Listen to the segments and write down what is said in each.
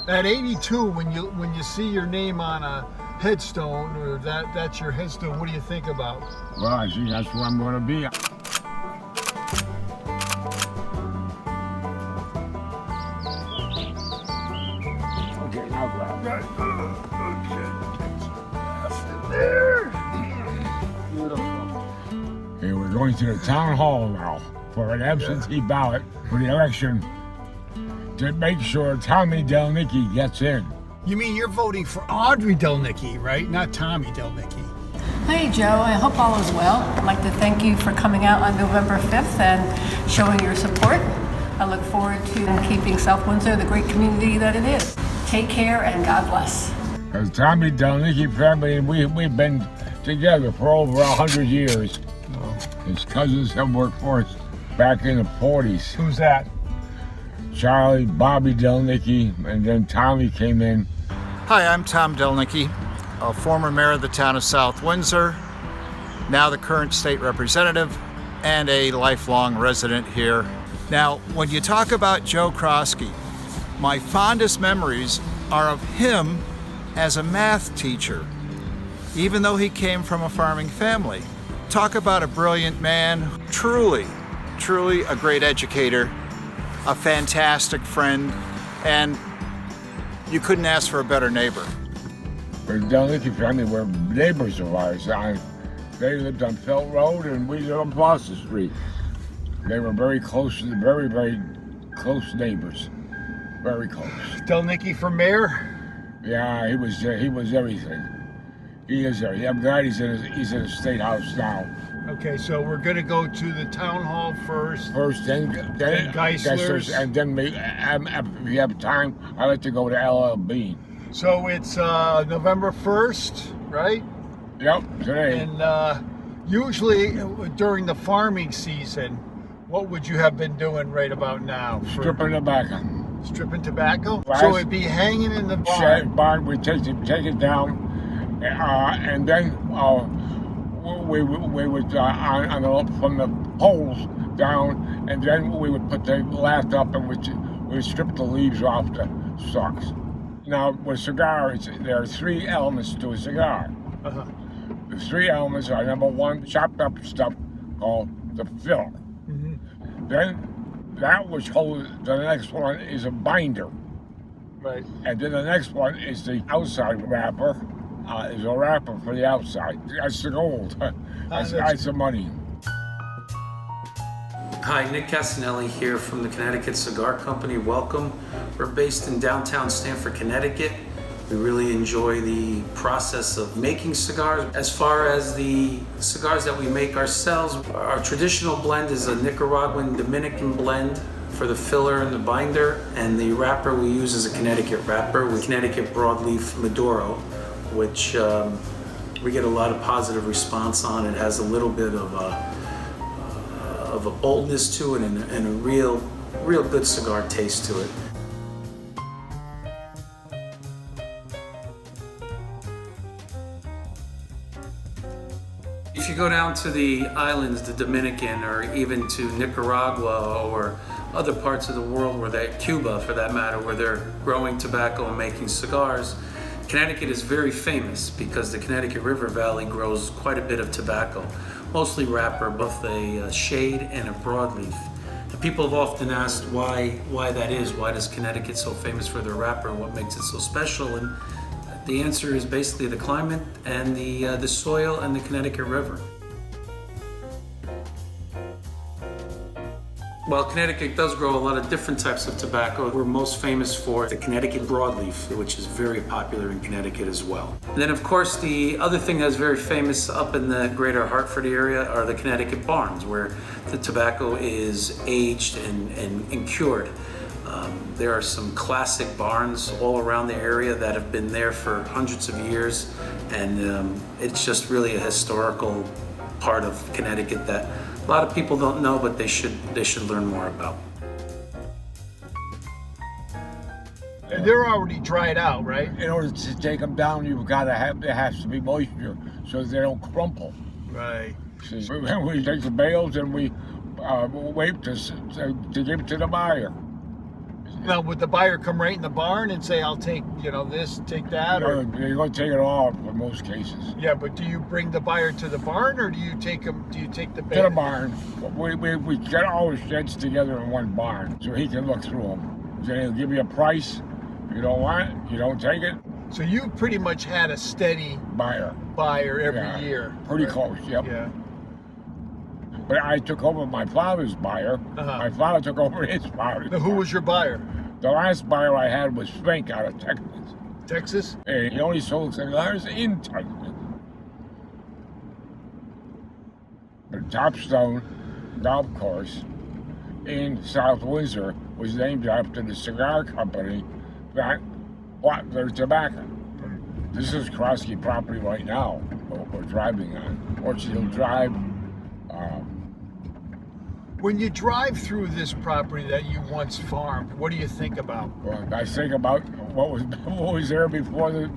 At 82, when you see your name on a headstone, or that's your headstone, what do you think about? Well, I see that's where I'm going to be. Okay, now grab. Right. Okay. There. Beautiful. Okay, we're going to the town hall now for an absentee ballot for the election to make sure Tommy Delnicki gets in. You mean you're voting for Audrey Delnicki, right? Not Tommy Delnicki. Hey Joe, I hope all is well. I'd like to thank you for coming out on November 5th and showing your support. I look forward to keeping South Windsor the great community that it is. Take care and God bless. Because Tommy Delnicki family, we've been together for over 100 years. His cousins have worked for us back in the 40s. Who's that? Charlie, Bobby Delnicki, and then Tommy came in. Hi, I'm Tom Delnicki, a former mayor of the town of South Windsor, now the current state representative, and a lifelong resident here. Now, when you talk about Joe Krawski, my fondest memories are of him as a math teacher, even though he came from a farming family. Talk about a brilliant man, truly a great educator, a fantastic friend, and you couldn't ask for a better neighbor. The Delnicki family were neighbors of ours. They lived on Felt Road and we lived on Foster Street. They were very close, very close neighbors. Very close. Delnicki for mayor? Yeah, he was everything. He is there. I'm glad he's in the State House now. Okay, so we're gonna go to the town hall first. Then Geisler's. and then maybe, if we have time, I'd like to go to LLB. So it's November 1st, right? Yep, today. And usually during the farming season, what would you have been doing right about now? Stripping tobacco. Stripping tobacco? So it'd be hanging in the barn. We take it down, and then we would from the poles down, and then we would put the lath up, and we would strip the leaves off the stalks. Now, with cigars, there are three elements to a cigar. The three elements are, number one, chopped up stuff called the filler. Then that which holds the next one is a binder. Right. And then the next one is the outside wrapper. Is a wrapper for the outside. That's the gold. That's the money. Hi, Nick Castanelli here from the Connecticut Cigar Company. Welcome. We're based in downtown Stamford, Connecticut. We really enjoy the process of making cigars. As far as the cigars that we make ourselves, our traditional blend is a Nicaraguan Dominican blend for the filler and the binder, and the wrapper we use is a Connecticut wrapper with Connecticut broadleaf Maduro, which we get a lot of positive response on. It has a little bit of a boldness to it and a real good cigar taste to it. If you go down to the islands, the Dominican, or even to Nicaragua or other parts of the world Cuba for that matter, where they're growing tobacco and making cigars, Connecticut is very famous because the Connecticut River Valley grows quite a bit of tobacco, mostly wrapper, both a shade and a broadleaf. And people have often asked why that is. Why is Connecticut so famous for their wrapper? What makes it so special? And the answer is basically the climate and the soil and the Connecticut River. While Connecticut does grow a lot of different types of tobacco, we're most famous for the Connecticut broadleaf, which is very popular in Connecticut as well. And then of course the other thing that's very famous up in the greater Hartford area are the Connecticut barns, where the tobacco is aged and cured. There are some classic barns all around the area that have been there for hundreds of years, and it's just really a historical part of Connecticut that a lot of people don't know, but they should learn more about. And they're already dried out, right? In order to take them down, there has to be moisture so they don't crumple. Right. We take the bales and we wait to give it to the buyer. Now, would the buyer come right in the barn and say, "I'll take, this, take that"? You're Or going to take it all in most cases. yeah, but do you bring the buyer to the barn, or do you take them? Do you take the To the barn. We get all the sheds together in one barn so he can look through them. Then he'll give you a price. If you don't want it, you don't take it. So you pretty much had a steady Buyer. every Yeah, year. Pretty right? close, yep. Yeah. But I took over my father's buyer. Uh-huh. My father took over his father's Now, who was your buyer? The last buyer I had was Fink out of Texas. Texas? And he only sold cigars in Texas. The Topstone Golf Course in South Windsor was named after the cigar company that bought their tobacco. This is Krawski property right now, what we're driving on. Orchard Drive. When you drive through this property that you once farmed, what do you think about? Well, I think about what was there before the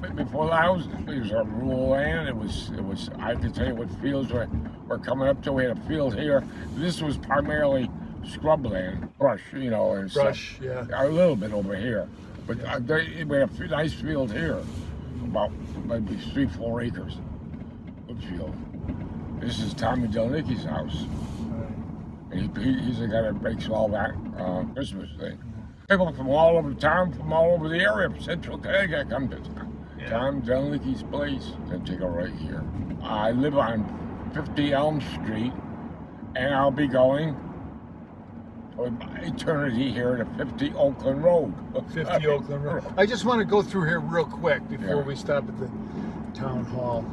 house. It was a rural land. It was. I can tell you what fields we're coming up to. We had a field here. This was primarily scrubland, brush, and Brush, stuff. yeah. A little bit over here, but we had a nice field here, about maybe 3-4 acres. Good field. This is Tommy Delnicky's house. He's the guy that makes all that Christmas thing. People from all over town, from all over the area, Central Connecticut, come to Tom Delnicky's place. Then take a right here. I live on 50 Elm Street, and I'll be going for eternity here to 50 Oakland Road. 50 Oakland Road. I just want to go through here real quick before Yeah. we stop at the town hall.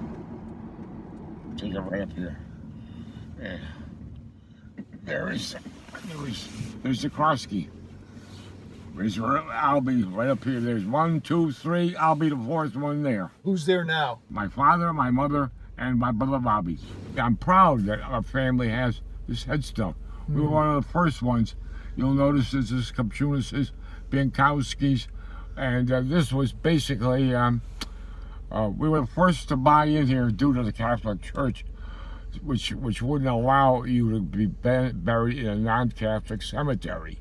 Take it right up here. Yeah. There's the Krawski. I'll be right up here. There's 1, 2, 3. I'll be the fourth one there. Who's there now? My father, my mother, and my brother Bobby. I'm proud that our family has this headstone. We were one of the first ones. You'll notice this is Kopchunas, Biankowski's, and this was basically, we were the first to buy in here due to the Catholic Church, which wouldn't allow you to be buried in a non-Catholic cemetery.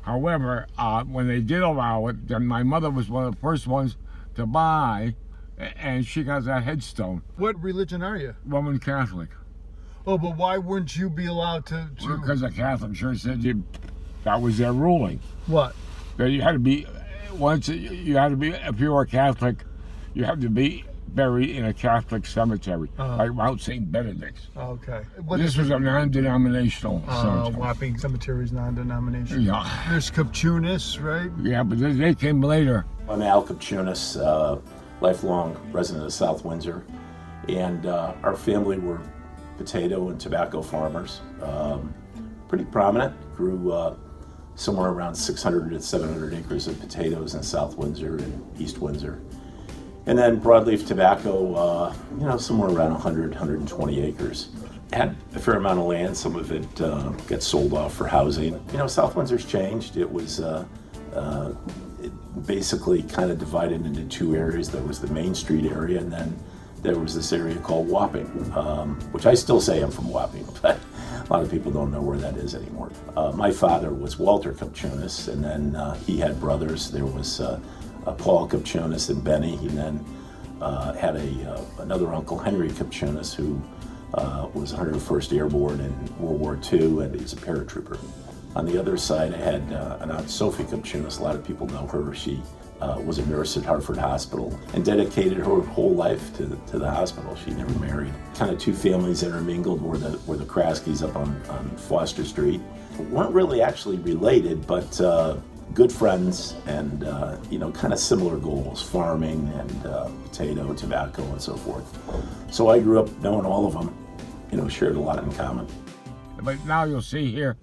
However, when they did allow it, then my mother was one of the first ones to buy, and she got that headstone. What religion are you? Roman Catholic. Oh, but why wouldn't you be allowed to... Because the Catholic Church said that was their ruling. What? That you had to be, if you were a Catholic, you had to be buried in a Catholic cemetery, like Mount St. Benedict's. Okay. This was a non-denominational cemetery. Wapping Cemetery is non-denominational. Yeah. There's Kopchunas, right? Yeah, but they came later. I'm Al Kopchunas, lifelong resident of South Windsor, and our family were potato and tobacco farmers. Pretty prominent, grew somewhere around 600 to 700 acres of potatoes in South Windsor and East Windsor. And then broadleaf tobacco, somewhere around 100, 120 acres. Had a fair amount of land, some of it gets sold off for housing. South Windsor's changed. It was basically kind of divided into two areas. There was the Main Street area, and then there was this area called Wapping, which I still say I'm from Wapping, but a lot of people don't know where that is anymore. My father was Walter Kopchunas, and then he had brothers. There was Paul Kopchunas and Benny. He then had another uncle, Henry Kopchunas, who was 101st Airborne in World War II, and he's a paratrooper. On the other side, I had an aunt, Sophie Kopchunas. A lot of people know her. She was a nurse at Hartford Hospital and dedicated her whole life to the hospital. She never married. Kind of two families intermingled were the Krawskis up on Foster Street. Weren't really actually related, but good friends and kind of similar goals, farming and potato, tobacco, and so forth. So I grew up knowing all of them, shared a lot in common. But now you'll see here,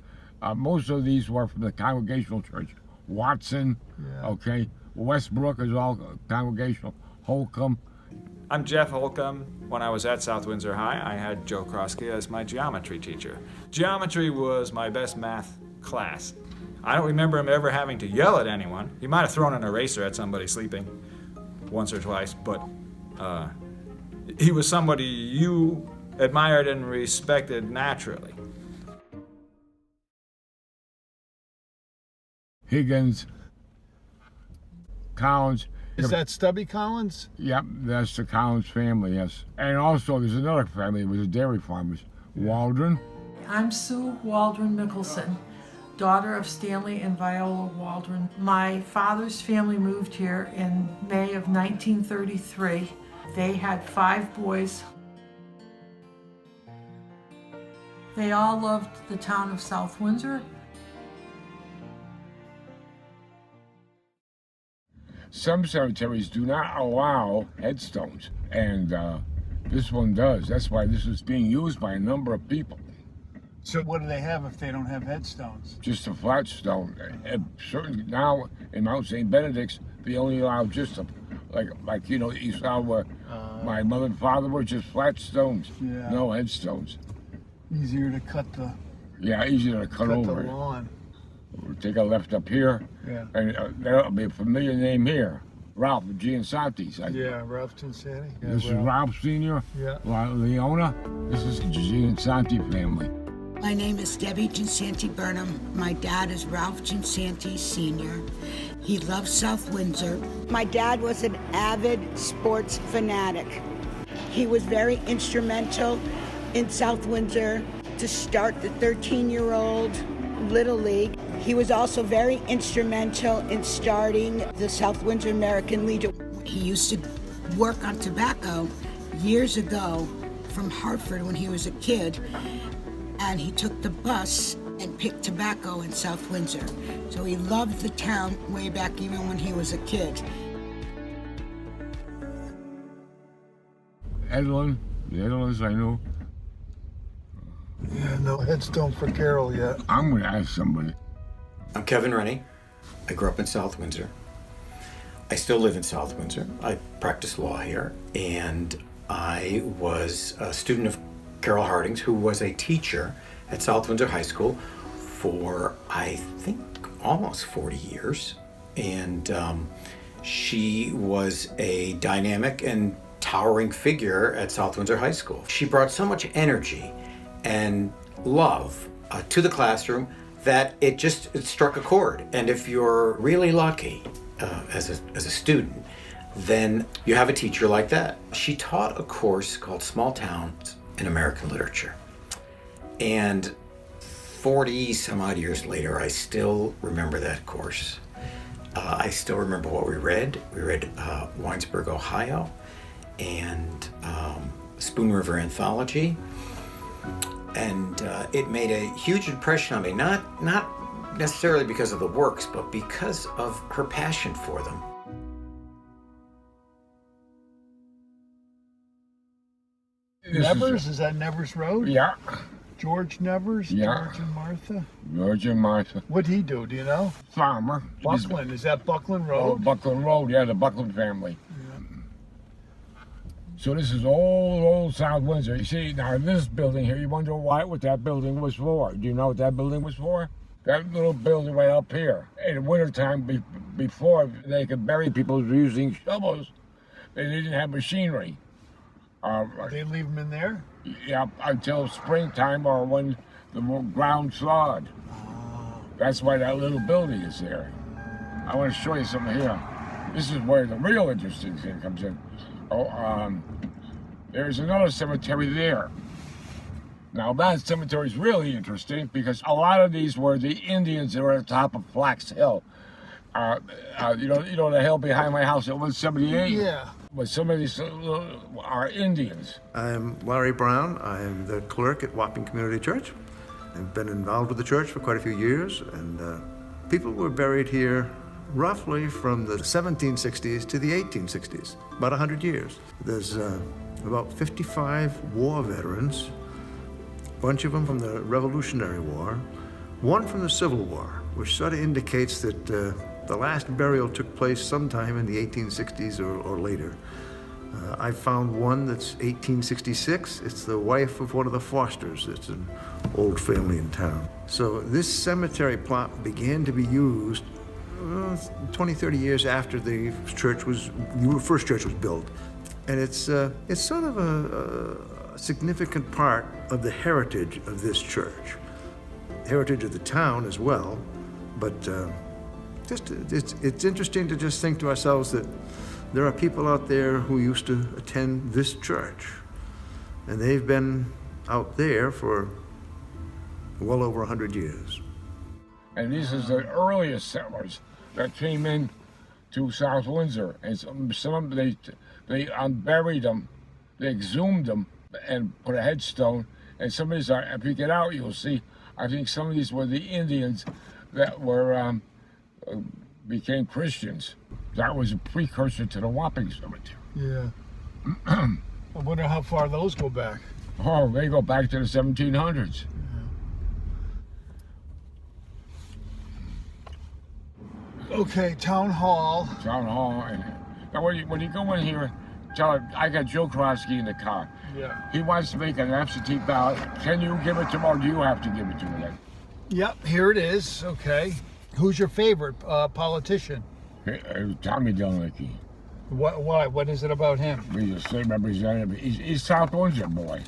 most of these were from the Congregational Church. Watson, okay, Westbrook is all Congregational, Holcomb. I'm Jeff Holcomb. When I was at South Windsor High, I had Joe Krawski as my geometry teacher. Geometry was my best math class. I don't remember him ever having to yell at anyone. He might have thrown an eraser at somebody sleeping once or twice, but he was somebody you admired and respected naturally. Higgins, Collins. Is that Stubby Collins? Yep, that's the Collins family, yes. And also there's another family, it was the dairy farmers, Waldron. I'm Sue Waldron Mickelson, daughter of Stanley and Viola Waldron. My father's family moved here in May of 1933. They had 5 boys. They all loved the town of South Windsor. Some cemeteries do not allow headstones, and this one does. That's why this is being used by a number of people. So what do they have if they don't have headstones? Just a flat stone. And certainly now in Mount St. Benedict's, they only allow just a, like you know, you saw where my mother and father were just flat stones, Yeah. no headstones. Easier to cut the Yeah, easier to cut over. the lawn. We'll take a left up here, Yeah. and there'll be a familiar name here, Ralph Giansanti. Yeah, Ralph Cincinnati. Yeah, This is Ralph Sr., Yeah. Leona. This is the Giansanti family. My name is Debbie Ginsanti Burnham. My dad is Ralph Ginsanti Sr. He loves South Windsor. My dad was an avid sports fanatic. He was very instrumental in South Windsor to start the 13-year-old Little League. He was also very instrumental in starting the South Windsor American Legion. He used to work on tobacco years ago from Hartford when he was a kid, and he took the bus and picked tobacco in South Windsor. So he loved the town way back even when he was a kid. Edlin, the Edlins I know. Yeah, no headstone for Carol yet. I'm gonna ask somebody. I'm Kevin Rennie. I grew up in South Windsor. I still live in South Windsor. I practice law here, and I was a student of Carol Harding's, who was a teacher at South Windsor High School for, I think, almost 40 years. And she was a dynamic and towering figure at South Windsor High School. She brought so much energy and love to the classroom that it struck a chord. And if you're really lucky as a student, then you have a teacher like that. She taught a course called Small Towns in American Literature. And 40 some odd years later, I still remember that course. I still remember what we read. We read Winesburg, Ohio, and Spoon River Anthology. And it made a huge impression on me, not necessarily because of the works, but because of her passion for them. Nevers? Is that Nevers Road? Yeah, George Nevers? Yeah. George and Martha? George and Martha. What'd he do? Do you know? Farmer. Buckland. Is that Buckland Oh, Road? Buckland Road, yeah, the Buckland family. So this is old South Windsor. You see, now this building here, you wonder what that building was for. Do you know what that building was for? That little building right up here. In the wintertime, before they could bury people using shovels, they didn't have machinery. They leave him in there? Yeah, until springtime or when the ground thawed. That's why that little building is there. I want to show you something here. This is where the real interesting thing comes in. There's another cemetery there. Now that cemetery is really interesting because a lot of these were the Indians that were at the top of Flax Hill. You know the hill behind my house at 178? Yeah. But some of these are Indians. I'm Larry Brown. I'm the clerk at Wapping Community Church. I've been involved with the church for quite a few years, and people were buried here roughly from the 1760s to the 1860s, about 100 years. There's about 55 war veterans, a bunch of them from the Revolutionary War, one from the Civil War, which sort of indicates that the last burial took place sometime in the 1860s or later. I found one that's 1866. It's the wife of one of the Fosters. It's an old family in town. So this cemetery plot began to be used 20, 30 years after the first church was built. And it's sort of a significant part of the heritage of this church. Heritage of the town as well, but It's interesting to just think to ourselves that there are people out there who used to attend this church, and they've been out there for well over 100 years. And these are the earliest settlers that came in to South Windsor, and some they unburied them, they exhumed them, and put a headstone. And some of these are, if you get out, you'll see. I think some of these were the Indians that were became Christians. That was a precursor to the Wapping Cemetery. Yeah. I wonder how far those go back. Oh, they go back to the 1700s. Okay, town hall. Town hall. And now when you go in here, tell her, I got Joe Krawski in the car. Yeah. He wants to make an absentee ballot. Can you give it to him, or do you have to give it to him? Yep, here it is. Okay. Who's your favorite politician? Tommy Delnicky. Why? What is it about him? He's a state representative. He's South Windsor boy.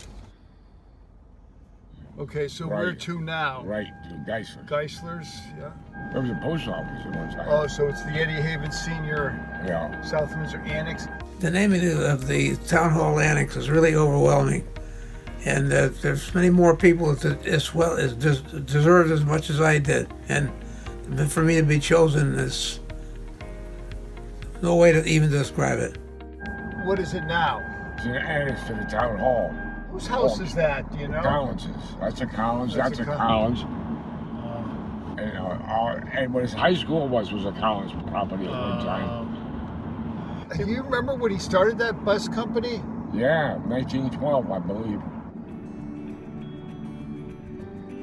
Okay, so Right. where to now? Right, to Geisler. Geisler's, yeah. There was a post office at one time. Oh, so it's the Eddie Haven Senior Yeah. South Windsor Annex. The name of the Town Hall Annex is really overwhelming, and there's many more people that as well as deserved as much as I did, and for me to be chosen is no way to even describe it. What is it now? It's an annex to the town hall. Whose house is that? Do you know? Collins's. That's a Collins. That's a Collins. Collins. And what his high school was a Collins property at one time. Do you remember when he started that bus company? Yeah, 1912, I believe.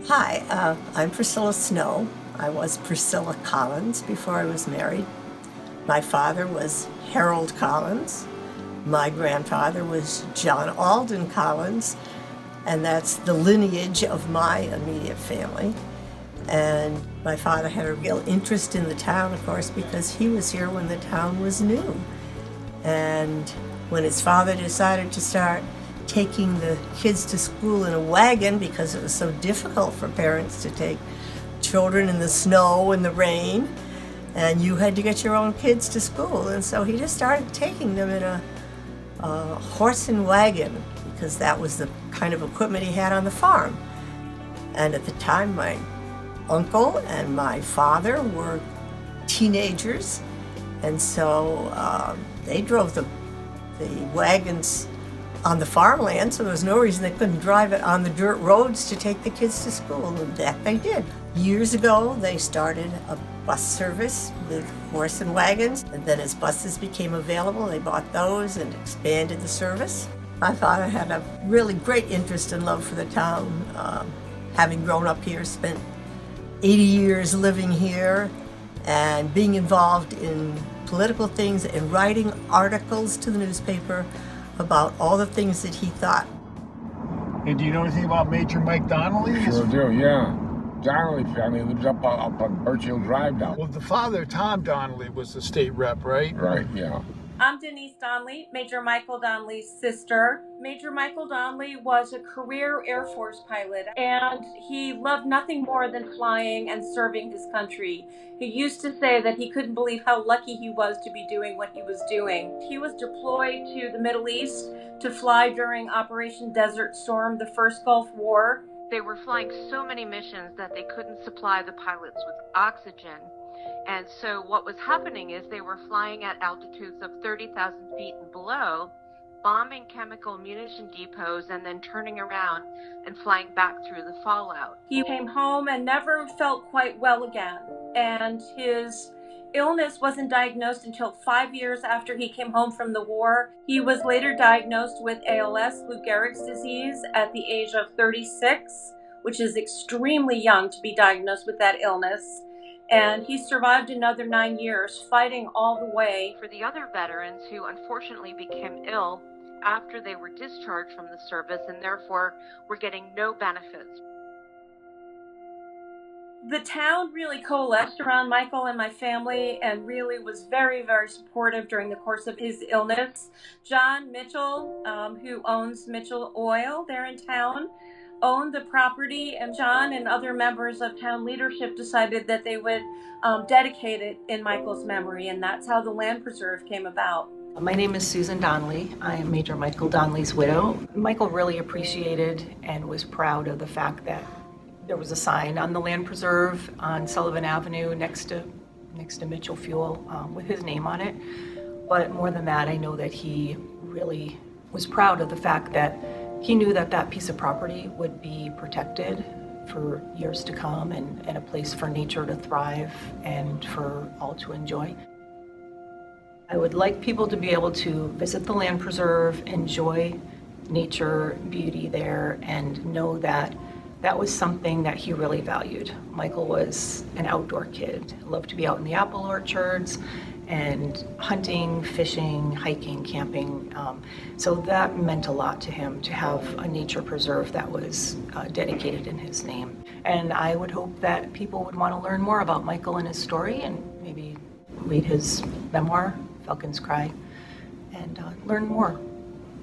Hi, I'm Priscilla Snow. I was Priscilla Collins before I was married. My father was Harold Collins. My grandfather was John Alden Collins, and that's the lineage of my immediate family. And my father had a real interest in the town, of course, because he was here when the town was new. And when his father decided to start taking the kids to school in a wagon because it was so difficult for parents to take children in the snow and the rain, and you had to get your own kids to school. And so he just started taking them in a horse and wagon, because that was the kind of equipment he had on the farm. And at the time, my uncle and my father were teenagers, and so they drove the wagons on the farmland, so there was no reason they couldn't drive it on the dirt roads to take the kids to school, and that they did. Years ago, they started a bus service with horse and wagons, and then as buses became available, they bought those and expanded the service. My father had a really great interest and love for the town, having grown up here, spent 80 years living here, and being involved in political things and writing articles to the newspaper about all the things that he thought. And do you know anything about Major Mike Donnelly? Sure do, yeah. Donnelly family lives up on Birch Hill Drive now. Well, the father, Tom Donnelly, was the state rep, right? Right, yeah. I'm Denise Donnelly, Major Michael Donnelly's sister. Major Michael Donnelly was a career Air Force pilot, and he loved nothing more than flying and serving his country. He used to say that he couldn't believe how lucky he was to be doing what he was doing. He was deployed to the Middle East to fly during Operation Desert Storm, the first Gulf War. They were flying so many missions that they couldn't supply the pilots with oxygen. And so what was happening is they were flying at altitudes of 30,000 feet and below, bombing chemical munition depots, and then turning around and flying back through the fallout. He came home and never felt quite well again. And his illness wasn't diagnosed until 5 years after he came home from the war. He was later diagnosed with ALS, Lou Gehrig's disease, at the age of 36, which is extremely young to be diagnosed with that illness. And he survived another 9 years, fighting all the way. For the other veterans who unfortunately became ill after they were discharged from the service and therefore were getting no benefits. The town really coalesced around Michael and my family and really was very, very supportive during the course of his illness. John Mitchell, who owns Mitchell Oil there in town, owned the property, and John and other members of town leadership decided that they would dedicate it in Michael's memory, and that's how the land preserve came about. My name is Susan Donnelly. I am Major Michael Donnelly's widow. Michael really appreciated and was proud of the fact that there was a sign on the land preserve on Sullivan Avenue next to Mitchell Fuel with his name on it. But more than that, I know that he really was proud of the fact that he knew that that piece of property would be protected for years to come and a place for nature to thrive and for all to enjoy. I would like people to be able to visit the land preserve, enjoy nature, beauty there, and know that that was something that he really valued. Michael was an outdoor kid, loved to be out in the apple orchards and hunting, fishing, hiking, camping. So that meant a lot to him to have a nature preserve that was dedicated in his name. And I would hope that people would want to learn more about Michael and his story and maybe read his memoir, Falcon's Cry, and learn more,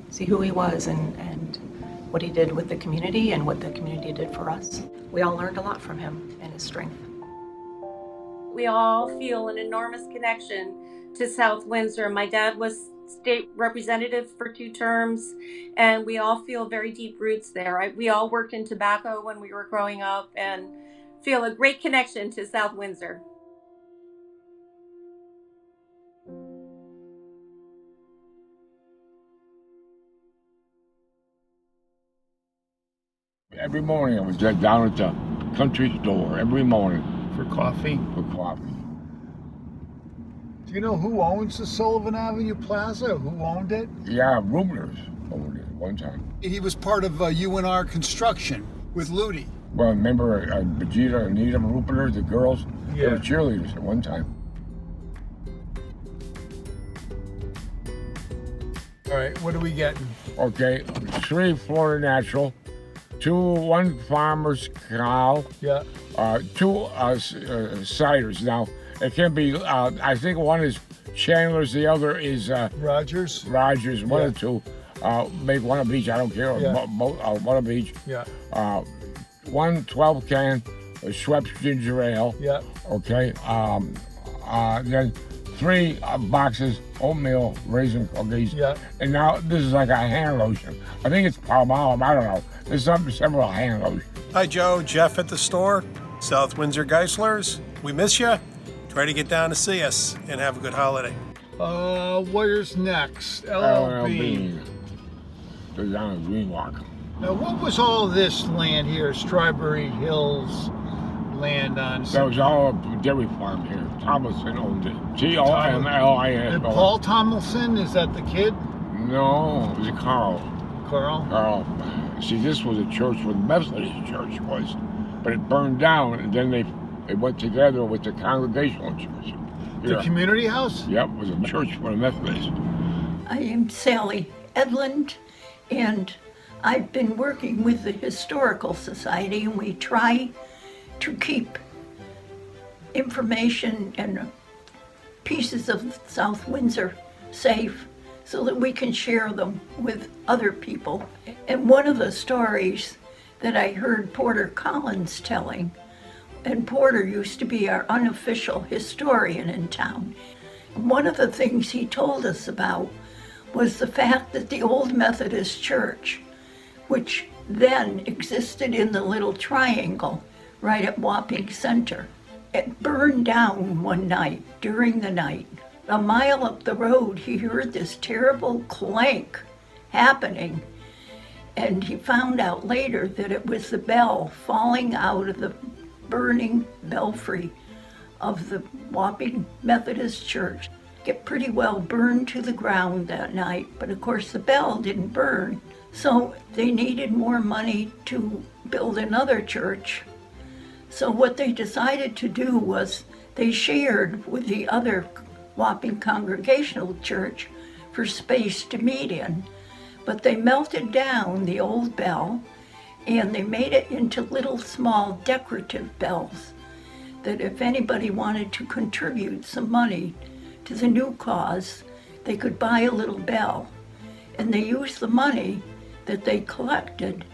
see who he was and what he did with the community and what the community did for us. We all learned a lot from him and his strength. We all feel an enormous connection to South Windsor. My dad was state representative for 2 terms, and we all feel very deep roots there. We all worked in tobacco when we were growing up and feel a great connection to South Windsor. Every morning I was down at the country store, every morning. For coffee? For coffee. Do you know who owns the Sullivan Avenue Plaza? Who owned it? Yeah, Rubner's owned it one time. He was part of UNR construction with Ludi. Well, remember Vegeta and Anita Rubner, the girls? They were cheerleaders at one time. All right, what are we getting? Okay, 3 Florida Natural, 1 Farmer's Cow, 2 ciders. Now, it can be, I think one is Chandler's, the other is Rogers, one or 2. Make one of each, I don't care, one of each. Yeah. 1 12-can Schweppes ginger ale. Yeah. Okay. Then 3 boxes oatmeal raisin cookies. Yeah. And now this is like a hand lotion. I think it's Palmolive. I don't know. There's several hand lotions. Hi, Joe. Jeff at the store. South Windsor Geislers. We miss you. Try to get down to see us and have a good holiday. Where's next? LL Bean. Bean. They're down at Greenwalk. Now, what was all this land here? Strawberry Hills land on. That was all a dairy farm here. Tomlinson owned it. Tomlinson. Did Paul Tomlinson? Is that the kid? No, it was Carl. Carl? See, this was a church where the Methodist church was, but it burned down, and then they went together with the Congregational church. The community house? Yep, it was a church for the Methodists. I am Sally Edlund, and I've been working with the Historical Society, and we try to keep information and pieces of South Windsor safe so that we can share them with other people. And one of the stories that I heard Porter Collins telling, and Porter used to be our unofficial historian in town, one of the things he told us about was the fact that the old Methodist church, which then existed in the little triangle right at Wapping Center, it burned down one night during the night. A mile up the road, he heard this terrible clank happening, and he found out later that it was the bell falling out of the burning belfry of the Wapping Methodist Church. It pretty well burned to the ground that night, but of course the bell didn't burn, so they needed more money to build another church. So what they decided to do was they shared with the other Wapping Congregational Church for space to meet in, but they melted down the old bell and they made it into little small decorative bells that if anybody wanted to contribute some money to the new cause, they could buy a little bell. And they used the money that they collected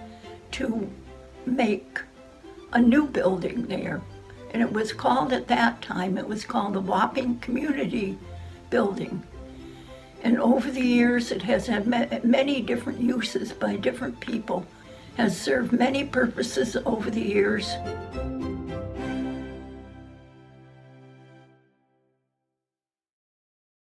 to make a new building there. And it was called, at that time, it was called the Wapping Community Building. And over the years, it has had many different uses by different people, has served many purposes over the years.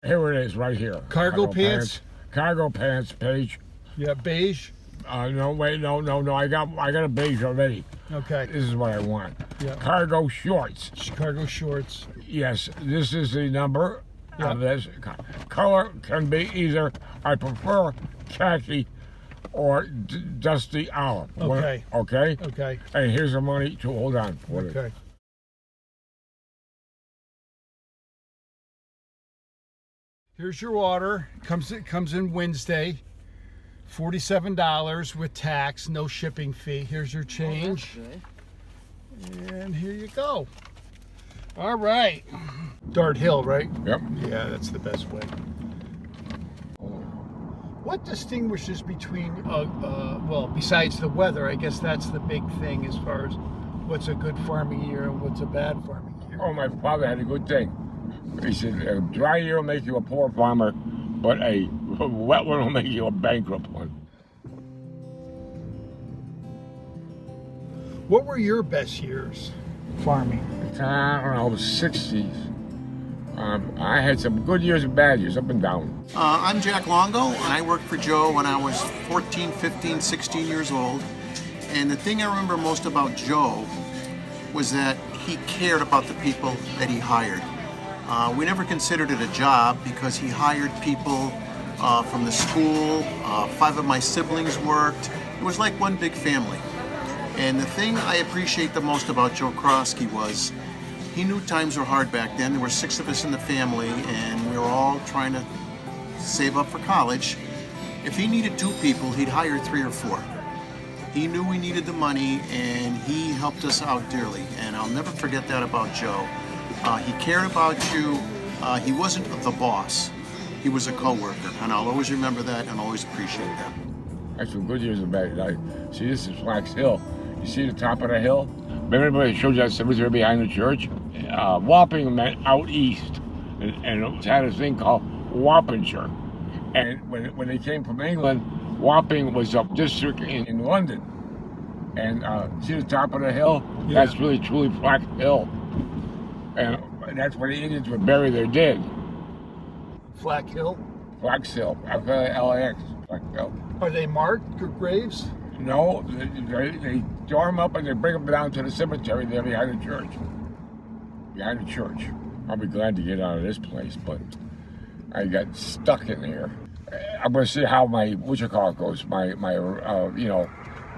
Here it is, right here. Cargo pants? Cargo pants, page. Yeah, beige? No, wait, no. I got a beige already. Okay. This is what I want. Yeah. Cargo shorts. Cargo shorts. Yes, this is the number of this. Color can be either, I prefer khaki or dusty olive. Okay. Okay? Okay. And here's the money to hold on for it. Okay. Here's your order. It comes in Wednesday. $47 with tax, no shipping fee. Here's your change. And here you go. All right. Dart Hill, right? Yep. Yeah, that's the best way. What distinguishes between, well, besides the weather, I guess that's the big thing as far as what's a good farming year and what's a bad farming year? Oh, my father had a good thing. He said, a dry year will make you a poor farmer, but a wet one will make you a bankrupt one. What were your best years farming? I don't know, 60s. I had some good years and bad years, up and down. I'm Jack Longo. I worked for Joe when I was 14, 15, 16 years old. And the thing I remember most about Joe was that he cared about the people that he hired. We never considered it a job because he hired people from the school. 5 of my siblings worked. It was like one big family. And the thing I appreciate the most about Joe Krawski was he knew times were hard back then. There were 6 of us in the family and we were all trying to save up for college. If he needed 2 people, he'd hire 3 or 4. He knew we needed the money and he helped us out dearly. And I'll never forget that about Joe. He cared about you. He wasn't the boss. He was a co-worker. And I'll always remember that and always appreciate that. Had some good years and bad. See, this is Flax Hill. You see the top of the hill? Remember I showed you that cemetery behind the church? Wapping meant out east. And it had a thing called Wappingshire. And when they came from England, Wapping was a district in London. And see the top of the hill? Yeah. That's really truly Flax Hill. And that's where the Indians would bury their dead. Flax Hill? Flax Hill. F-L-A-X. Flax Hill. Are they marked graves? No, they store them up and they bring them down to the cemetery there behind the church. Behind the church. I'll be glad to get out of this place, but I got stuck in here. I'm going to see how my goes. My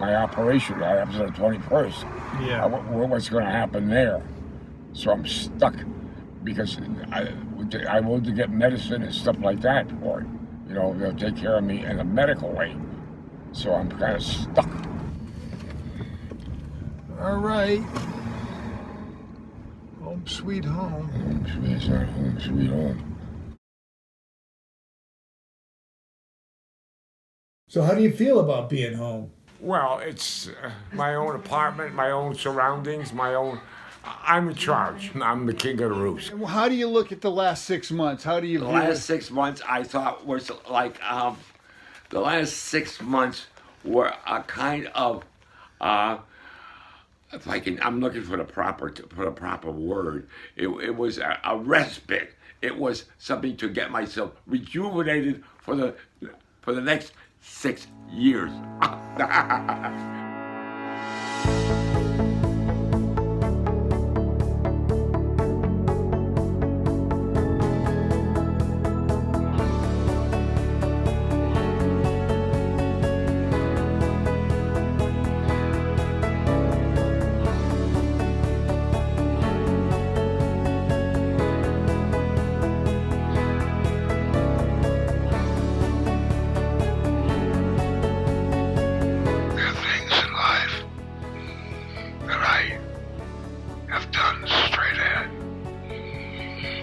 operation that happens on the 21st. Yeah. What's going to happen there? So I'm stuck because I want to get medicine and stuff like that for it. You know, they'll take care of me in a medical way. So I'm kind of stuck. All right. Home sweet home. Home sweet home. So how do you feel about being home? Well, it's my own apartment, my own surroundings, I'm in charge. I'm the king of the roost. How do you look at the last 6 months? How do you The view last it? 6 months I thought was like, the last 6 months were a kind of, if I can, I'm looking for the proper word. It was a respite. It was something to get myself rejuvenated for the next 6 years.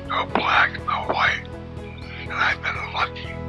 No black, no white, and I've been lucky.